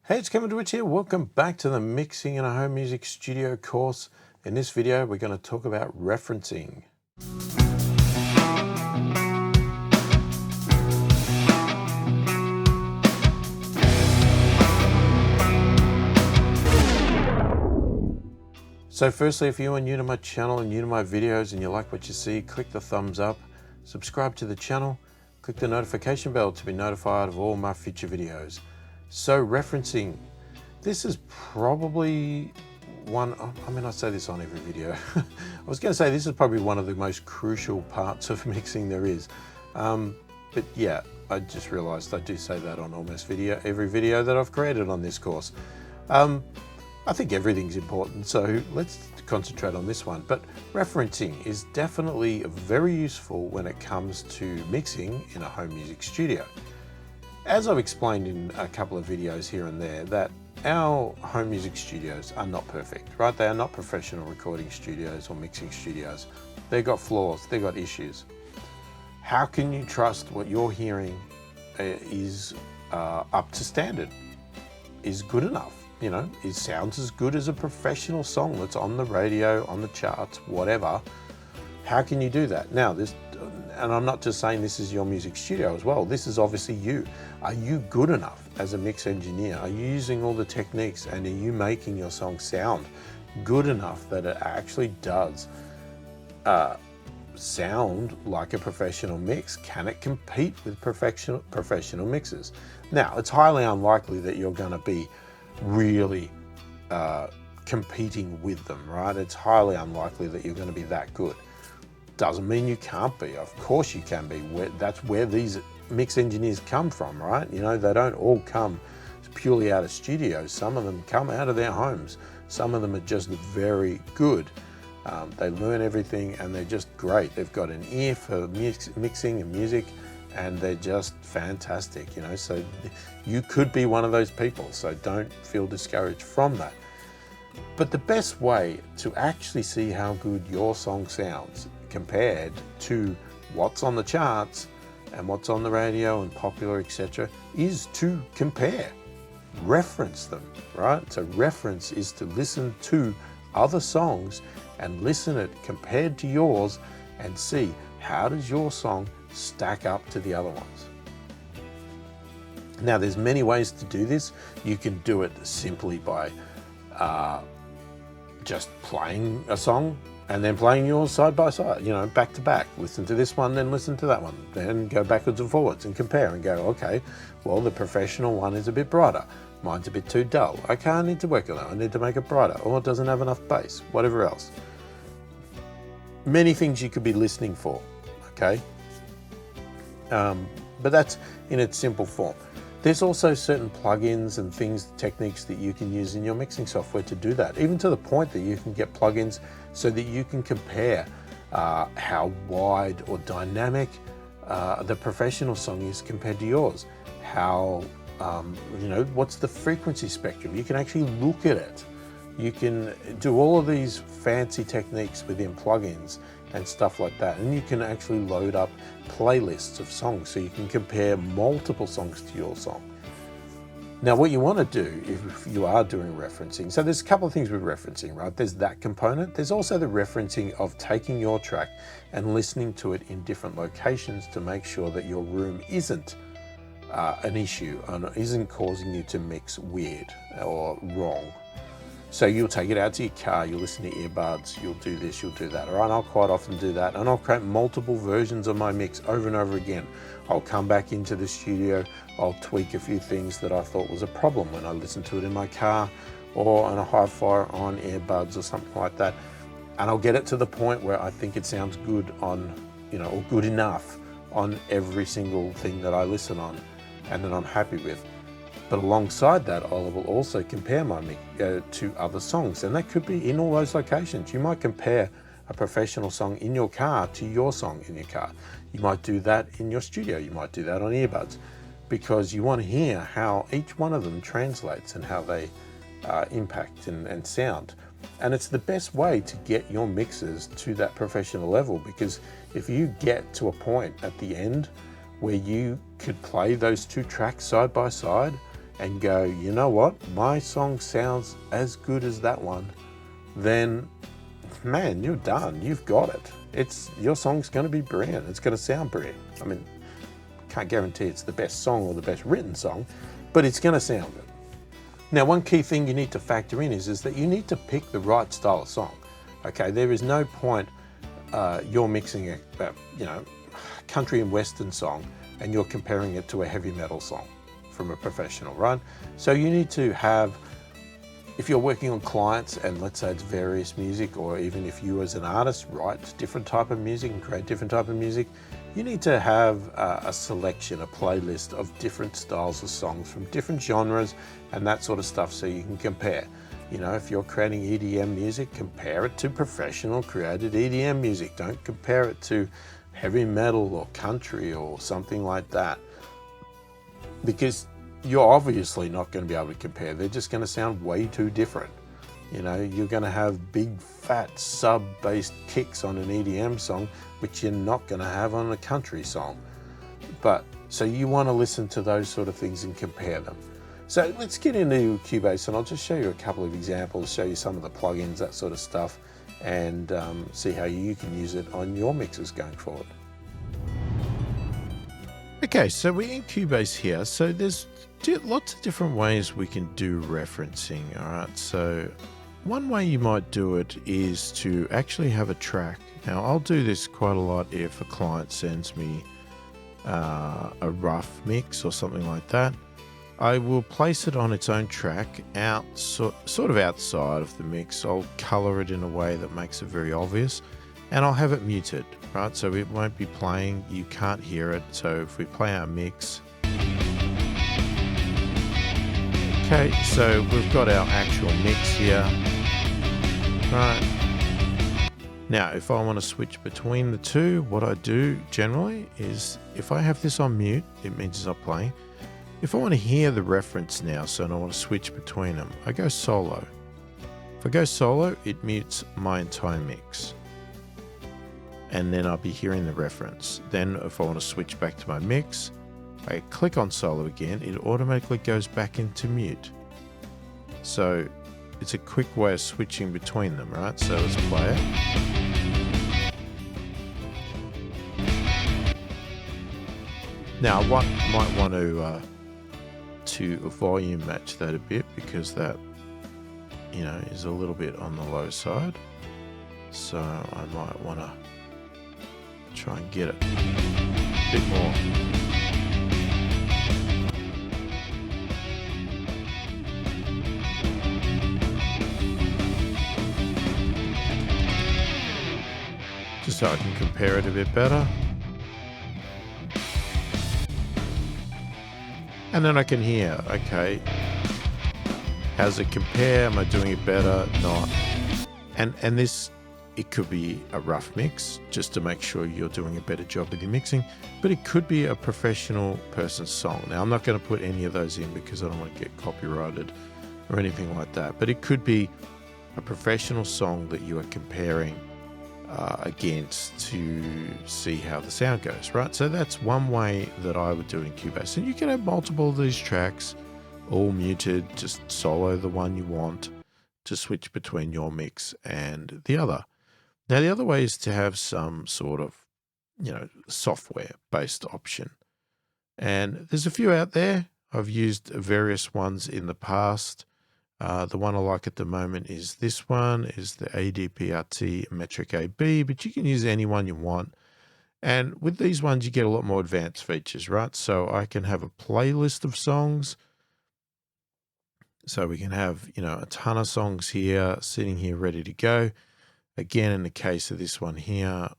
Hey, it's Kevin DeWitt here. Welcome back to the Mixing in a Home Music Studio course. In this video, we're going to talk about referencing. So firstly, if you are new to my channel and new to my videos and you like what you see, click the thumbs up, subscribe to the channel, click the notification bell to be notified of all my future videos. So referencing, this is probably I say this on every video. I was going to say this is probably one of the most crucial parts of mixing there is. But yeah, I just realized I do say that on almost every video that I've created on this course. I think everything's important, so let's concentrate on this one. But referencing is definitely very useful when it comes to mixing in a home music studio. As I've explained in a couple of videos here and there, that our home music studios are not perfect, right? They are not professional recording studios or mixing studios. They've got flaws, they've got issues. How can you trust what you're hearing is up to standard, is good enough? You know, it sounds as good as a professional song that's on the radio, on the charts, whatever. How can you do that? Now, and I'm not just saying this is your music studio as well, this is obviously you. Are you good enough as a mix engineer? Are you using all the techniques and are you making your song sound good enough that it actually does sound like a professional mix? Can it compete with professional mixes? Now, it's highly unlikely that you're going to be really competing with them, right? It's highly unlikely that you're going to be that good. Doesn't mean you can't be. Of course you can be. That's where these mix engineers come from, right? You know, they don't all come purely out of studios. Some of them come out of their homes. Some of them are just very good. They learn everything and they're just great. They've got an ear for mixing and music and they're just fantastic, you know. So you could be one of those people, so don't feel discouraged from that. But the best way to actually see how good your song sounds compared to what's on the charts and what's on the radio and popular, etc., is to compare, reference them, right? So reference is to listen to other songs and listen it compared to yours and see how does your song stack up to the other ones. Now, there's many ways to do this. You can do it simply by just playing a song and then playing yours side by side, you know, back to back. Listen to this one, then listen to that one. Then go backwards and forwards and compare and go, okay, well, the professional one is a bit brighter. Mine's a bit too dull. Okay, I need to work on that. I need to make it brighter. Or it doesn't have enough bass, whatever else. Many things you could be listening for, okay? But that's in its simple form. There's also certain plugins and techniques that you can use in your mixing software to do that, even to the point that you can get plugins so that you can compare how wide or dynamic the professional song is compared to yours. How, you know, what's the frequency spectrum? You can actually look at it. You can do all of these fancy techniques within plugins and stuff like that. And you can actually load up playlists of songs so you can compare multiple songs to your song. Now, what you want to do if you are doing referencing, so there's a couple of things with referencing, right? There's that component. There's also the referencing of taking your track and listening to it in different locations to make sure that your room isn't an issue and isn't causing you to mix weird or wrong. So you'll take it out to your car, you'll listen to earbuds, you'll do this, you'll do that. All right, I'll quite often do that, and I'll create multiple versions of my mix over and over again. I'll come back into the studio, I'll tweak a few things that I thought was a problem when I listened to it in my car or on a hi-fi on earbuds or something like that. And I'll get it to the point where I think it sounds good on, you know, or good enough on every single thing that I listen on and that I'm happy with. But alongside that, I will also compare my mix to other songs, and that could be in all those locations. You might compare a professional song in your car to your song in your car. You might do that in your studio. You might do that on earbuds, because you want to hear how each one of them translates and how they impact and sound. And it's the best way to get your mixes to that professional level, because if you get to a point at the end where you could play those two tracks side by side and go, you know what, my song sounds as good as that one, then man, you're done. You've got it. Your song's going to be brilliant. It's going to sound brilliant. I mean, can't guarantee it's the best song or the best written song, but it's going to sound good. Now, one key thing you need to factor in is that you need to pick the right style of song. Okay, there is no point you're mixing a country and western song and you're comparing it to a heavy metal song from a professional, right? So you need to have, if you're working on clients and let's say it's various music, or even if you as an artist write different type of music and create different type of music, you need to have a selection, a playlist of different styles of songs from different genres and that sort of stuff so you can compare. You know, if you're creating EDM music, compare it to professional created EDM music. Don't compare it to heavy metal or country or something like that, because you're obviously not going to be able to compare. They're just going to sound way too different. You know, you're going to have big fat sub-based kicks on an EDM song, which you're not going to have on a country song. So you want to listen to those sort of things and compare them. So let's get into Cubase, and I'll just show you a couple of examples, show you some of the plugins, that sort of stuff, and see how you can use it on your mixes going forward. Okay, so we're in Cubase here. So there's lots of different ways we can do referencing. All right, so one way you might do it is to actually have a track. Now, I'll do this quite a lot if a client sends me a rough mix or something like that. I will place it on its own track sort of outside of the mix. I'll color it in a way that makes it very obvious, and I'll have it muted, right? So it won't be playing, you can't hear it. So if we play our mix, okay, so we've got our actual mix here, right? Now, if I want to switch between the two, what I do generally is if I have this on mute, it means it's not playing. If I want to hear the reference now, so I want to switch between them, I go solo. If I go solo, it mutes my entire mix. And then I'll be hearing the reference. Then if I want to switch back to my mix, I click on solo again, it automatically goes back into mute. So it's a quick way of switching between them, right? So let's play it. Now I might want to volume match that a bit, because that, you know, is a little bit on the low side. So I might want to try and get it a bit more. Just so I can compare it a bit better. And then I can hear, okay, how's it compare? Am I doing it better? Not. And this, it could be a rough mix, just to make sure you're doing a better job with your mixing, but it could be a professional person's song. Now, I'm not going to put any of those in because I don't want to get copyrighted or anything like that, but it could be a professional song that you are comparing against to see how the sound goes, right? So that's one way that I would do it in Cubase. And you can have multiple of these tracks, all muted, just solo the one you want to switch between your mix and the other. Now, the other way is to have some sort of, you know, software-based option. And there's a few out there. I've used various ones in the past. The one I like at the moment is this one, is the ADPRT Metric AB, but you can use any one you want. And with these ones, you get a lot more advanced features, right? So I can have a playlist of songs. So we can have, you know, a ton of songs here, sitting here ready to go. Again, in the case of this one here,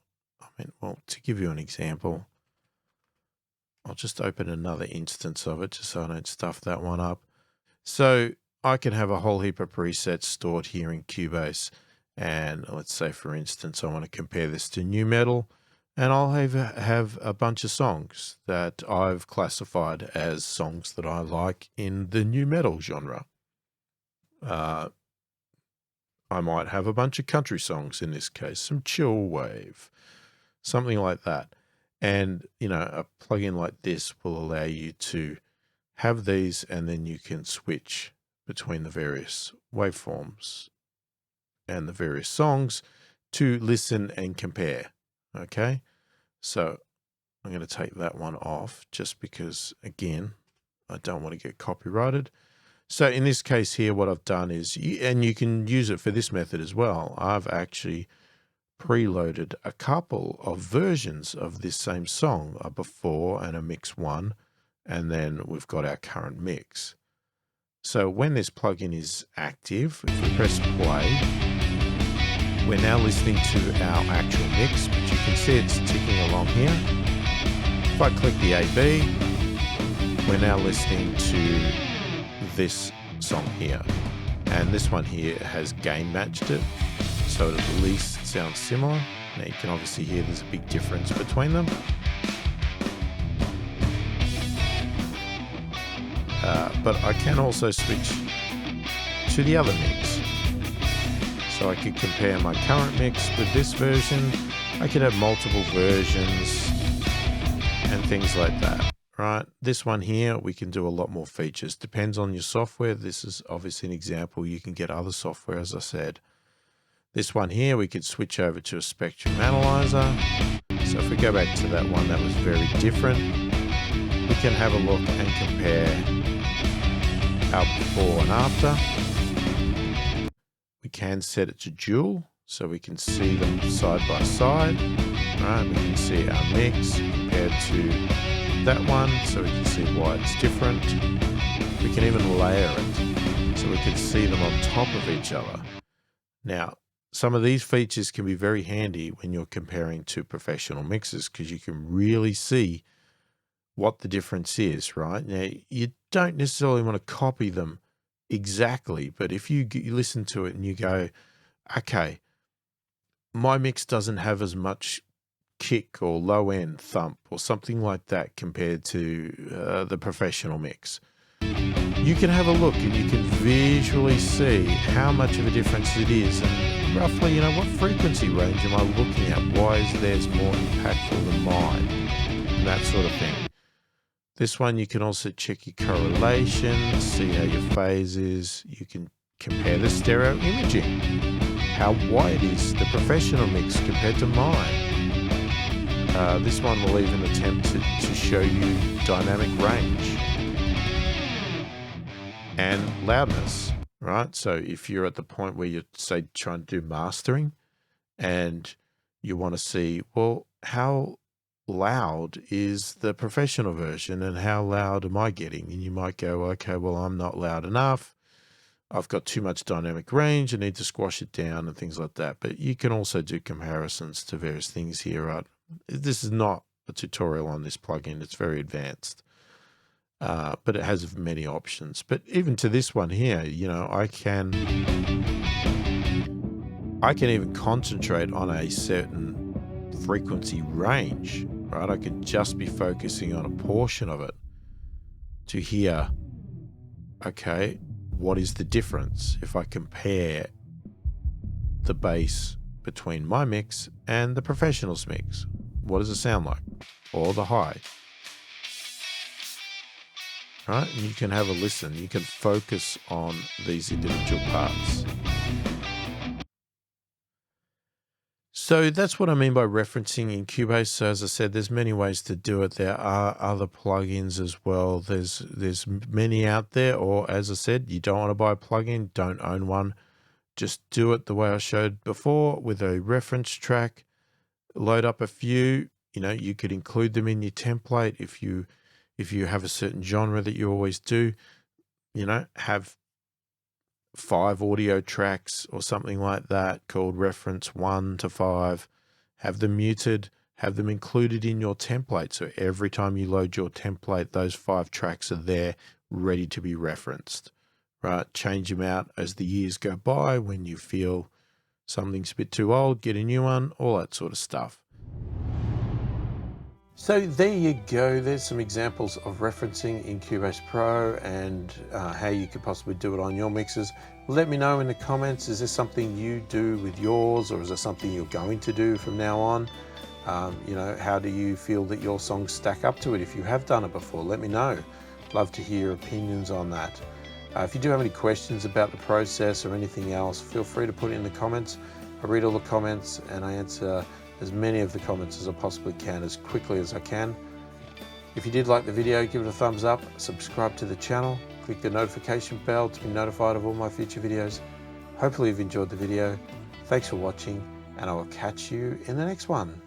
I mean, well, to give you an example, I'll just open another instance of it just so I don't stuff that one up. So I can have a whole heap of presets stored here in Cubase. And let's say, for instance, I want to compare this to nu metal, and I'll have a bunch of songs that I've classified as songs that I like in the nu metal genre. I might have a bunch of country songs in this case, some chill wave, something like that. And, you know, a plugin like this will allow you to have these, and then you can switch between the various waveforms and the various songs to listen and compare. Okay, so I'm going to take that one off just because, again, I don't want to get copyrighted. So in this case here, what I've done is, and you can use it for this method as well, I've actually preloaded a couple of versions of this same song, a before and a mix 1, and then we've got our current mix. So when this plugin is active, if we press play, we're now listening to our actual mix, but you can see it's ticking along here. If I click the AB, we're now listening to this song here. And this one here has gain matched it, so it at least sounds similar. Now you can obviously hear there's a big difference between them. But I can also switch to the other mix. So I could compare my current mix with this version. I could have multiple versions and things like that, right? This one here, we can do a lot more features. Depends on your software. This is obviously an example. You can get other software, as I said. This one here, we could switch over to a spectrum analyzer. So if we go back to that one that was very different, we can have a look and compare our before and after. We can set it to dual, so we can see them side by side. Right, we can see our mix compared to that one, so we can see why it's different. We can even layer it, so we can see them on top of each other. Now, some of these features can be very handy when you're comparing to professional mixes, because you can really see what the difference is, right? Now, you don't necessarily want to copy them exactly, but if you listen to it and you go, okay, my mix doesn't have as much kick or low end thump or something like that compared to the professional mix, you can have a look and you can visually see how much of a difference it is, and roughly, you know, what frequency range am I looking at? Why is theirs more impactful than mine? And that sort of thing. This one, you can also check your correlation, see how your phase is. You can compare the stereo imaging, how wide is the professional mix compared to mine. This one will even attempt to show you dynamic range and loudness, right? So if you're at the point where you're, say, trying to do mastering and you want to see, well, how loud is the professional version and how loud am I getting? And you might go, okay, well, I'm not loud enough. I've got too much dynamic range. I need to squash it down and things like that. But you can also do comparisons to various things here, right? This is not a tutorial on this plugin. It's very advanced, but it has many options. But even to this one here, you know, I can even concentrate on a certain frequency range, right? I can just be focusing on a portion of it to hear, okay, what is the difference if I compare the bass between my mix and the professional's mix? What does it sound like? Or the high? Right? And you can have a listen. You can focus on these individual parts. So that's what I mean by referencing in Cubase. So as I said, there's many ways to do it. There are other plugins as well. There's many out there, or as I said, you don't want to buy a plugin, don't own one. Just do it the way I showed before with a reference track. Load up a few, you know, you could include them in your template if you have a certain genre that you always do, you know, have 5 audio tracks or something like that called reference 1 to 5, have them muted, have them included in your template. So every time you load your template, those 5 tracks are there ready to be referenced, right? Change them out as the years go by. When you feel something's a bit too old, get a new one, all that sort of stuff. So there you go. There's some examples of referencing in Cubase Pro and how you could possibly do it on your mixes. Let me know in the comments, is this something you do with yours, or is it something you're going to do from now on? You know, how do you feel that your songs stack up to it? If you have done it before, let me know. Love to hear opinions on that. If you do have any questions about the process or anything else, feel free to put it in the comments. I read all the comments and I answer as many of the comments as I possibly can, as quickly as I can. If you did like the video, give it a thumbs up, subscribe to the channel, click the notification bell to be notified of all my future videos. Hopefully you've enjoyed the video. Thanks for watching, and I will catch you in the next one.